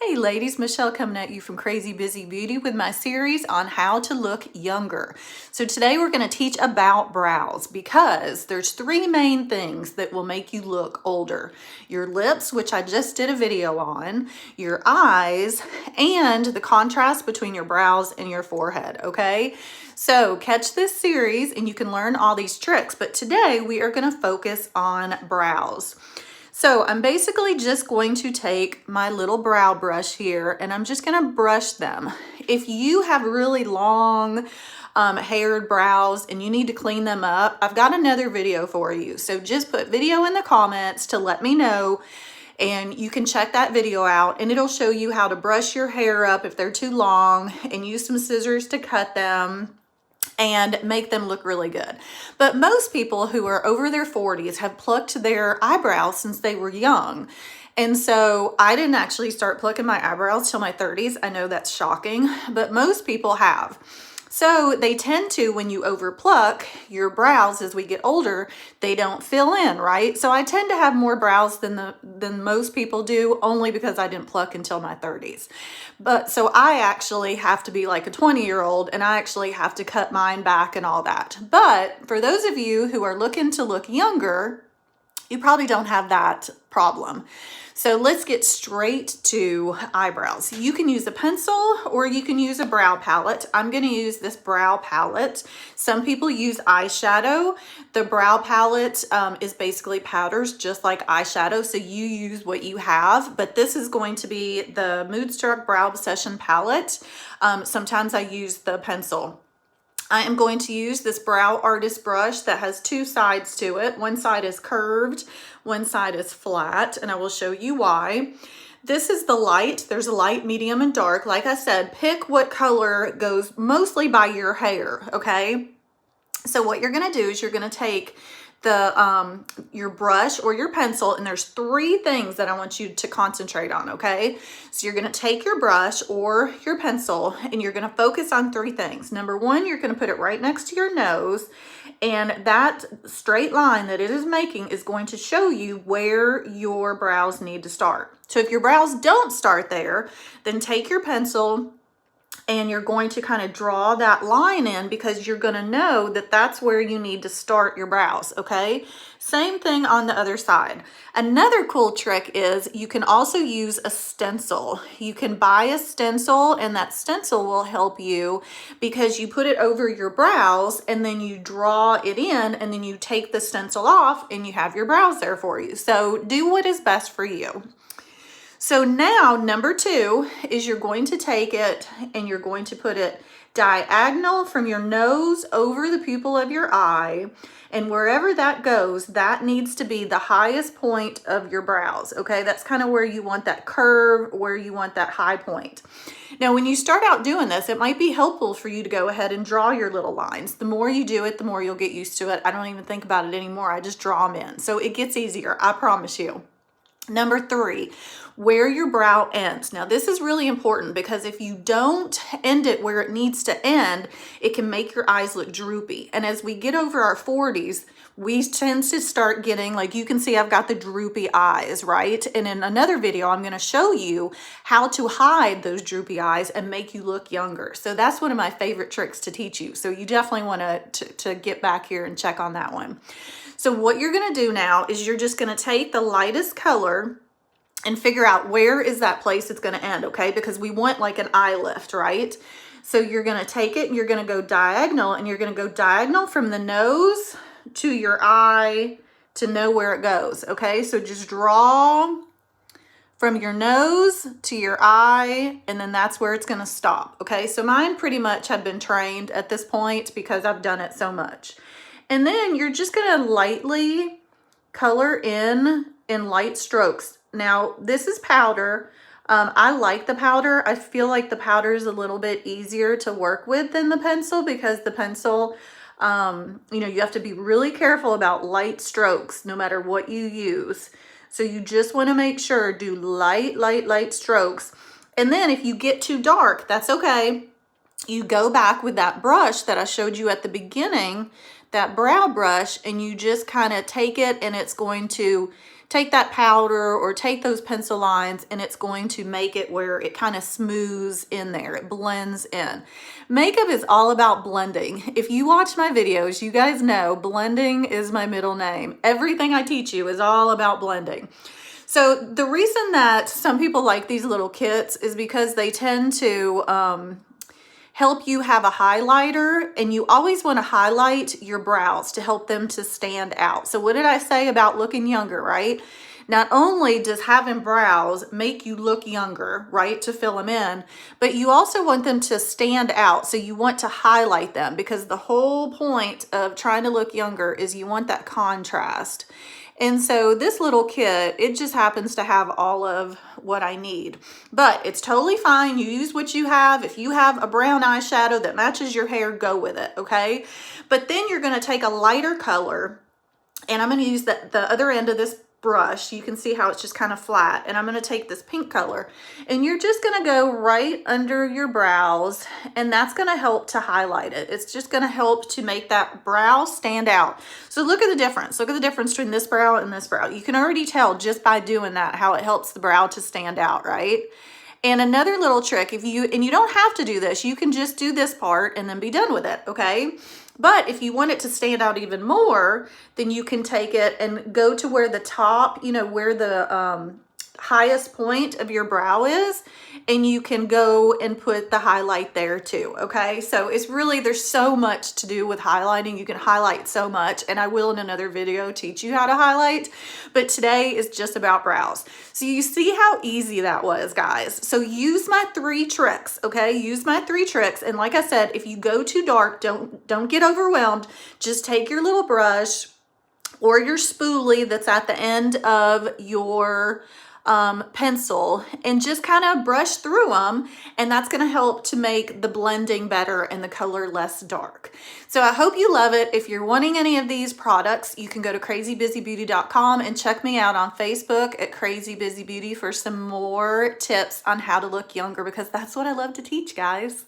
Hey ladies, Michelle coming at you from Crazy Busy Beauty with my series on how to look younger. So today we're going to teach about brows because there's three main things that will make you look older. Your lips, which I just did a video on, your eyes, and the contrast between your brows and your forehead, okay? So catch this series and you can learn all these tricks, but today we are going to focus on brows. So I'm basically just going to take my little brow brush here and I'm just going to brush them. If you have really long haired brows and you need to clean them up, I've got another video for you. So just put video in the comments to let me know and you can check that video out and it'll show you how to brush your hair up if they're too long and use some scissors to cut them and make them look really good. But most people who are over their 40s have plucked their eyebrows since they were young. And so I didn't actually start plucking my eyebrows till my 30s. I know that's shocking, but most people have. So they tend to, when you overpluck your brows as we get older, they don't fill in, right? So I tend to have more brows than most people do, only because I didn't pluck until my 30s. But so I actually have to be like a 20-year-old and I actually have to cut mine back and all that. But for those of you who are looking to look younger, you probably don't have that problem. So let's get straight to eyebrows. You can use a pencil or you can use a brow palette. I'm going to use this brow palette. Some people use eyeshadow. The brow palette is basically powders just like eyeshadow. So you use what you have, but this is going to be the Moodstruck Brow Obsession palette. Sometimes I use the pencil. I am going to use this Brow Artist brush that has two sides to it. One side is curved, one side is flat, and I will show you why. This is the light. There's a light, medium, and dark. Like I said, pick what color goes mostly by your hair, okay? So what you're gonna do is you're gonna take the your brush or your pencil, and there's three things that I want you to concentrate on, okay? So you're gonna take your brush or your pencil and you're gonna focus on three things. Number one, you're gonna put it right next to your nose, and that straight line that it is making is going to show you where your brows need to start. So if your brows don't start there, then take your pencil and you're going to kind of draw that line in because you're going to know that that's where you need to start your brows, okay? Same thing on the other side. Another cool trick is you can also use a stencil. You can buy a stencil and that stencil will help you because you put it over your brows and then you draw it in and then you take the stencil off and you have your brows there for you. So do what is best for you. So now number two is you're going to take it and you're going to put it diagonal from your nose over the pupil of your eye, and wherever that goes, that needs to be the highest point of your brows, okay? That's kind of where you want that curve, where you want that high point. Now, when you start out doing this, it might be helpful for you to go ahead and draw your little lines. The more you do it, the more you'll get used to it. I don't even think about it anymore. I just draw them in. So it gets easier, I promise you. Number three, where your brow ends. Now this is really important because if you don't end it where it needs to end, it can make your eyes look droopy. And as we get over our 40s, we tend to start getting, like you can see I've got the droopy eyes, right? And in another video, I'm gonna show you how to hide those droopy eyes and make you look younger. So that's one of my favorite tricks to teach you. So you definitely wanna to get back here and check on that one. So what you're gonna do now is you're just gonna take the lightest color and figure out where is that place it's gonna end, okay? Because we want like an eye lift, right? So you're gonna take it and you're gonna go diagonal, and you're gonna go diagonal from the nose to your eye to know where it goes, okay? So just draw from your nose to your eye, and then that's where it's gonna stop, okay? So mine pretty much have been trained at this point because I've done it so much. And then you're just gonna lightly color in light strokes. Now, this is powder. I like the powder. I feel like the powder is a little bit easier to work with than the pencil because the pencil, you know, you have to be really careful about light strokes no matter what you use. So you just wanna make sure, do light strokes. And then if you get too dark, that's okay. You go back with that brush that I showed you at the beginning, that brow brush, and you just kind of take it and it's going to take that powder or take those pencil lines, and it's going to make it where it kind of smooths in there. It blends in. Makeup is all about blending. If you watch my videos, you guys know blending is my middle name. Everything I teach you is all about blending. So the reason that some people like these little kits is because they tend to help you have a highlighter, and you always want to highlight your brows to help them to stand out. So what did I say about looking younger, right? Not only does having brows make you look younger, right, to fill them in, but you also want them to stand out. So you want to highlight them, because the whole point of trying to look younger is you want that contrast. And so this little kit, it just happens to have all of what I need. But it's totally fine. You use what you have. If you have a brown eyeshadow that matches your hair, go with it, okay? But then you're going to take a lighter color, and I'm going to use the other end of this brush. You can see how it's just kind of flat, and I'm going to take this pink color, and you're just going to go right under your brows, and that's going to help to highlight it. It's just going to help to make that brow stand out. So look at the difference. Look at the difference between this brow and this brow. You can already tell just by doing that how it helps the brow to stand out, right? And another little trick, and you don't have to do this, you can just do this part and then be done with it, okay? But if you want it to stand out even more, then you can take it and go to where the top, you know, where the highest point of your brow is, and you can go and put the highlight there too, okay? So it's really, there's so much to do with highlighting. You can highlight so much, and I will in another video teach you how to highlight, but today is just about brows. So you see how easy that was, guys. So use my 3 tricks, okay? Use my 3 tricks, and like I said, if you go too dark, don't get overwhelmed. Just take your little brush or your spoolie that's at the end of your pencil and just kind of brush through them, and that's going to help to make the blending better and the color less dark. So I hope you love it. If you're wanting any of these products, you can go to crazybusybeauty.com and check me out on Facebook at Crazy Busy Beauty for some more tips on how to look younger, because that's what I love to teach, guys.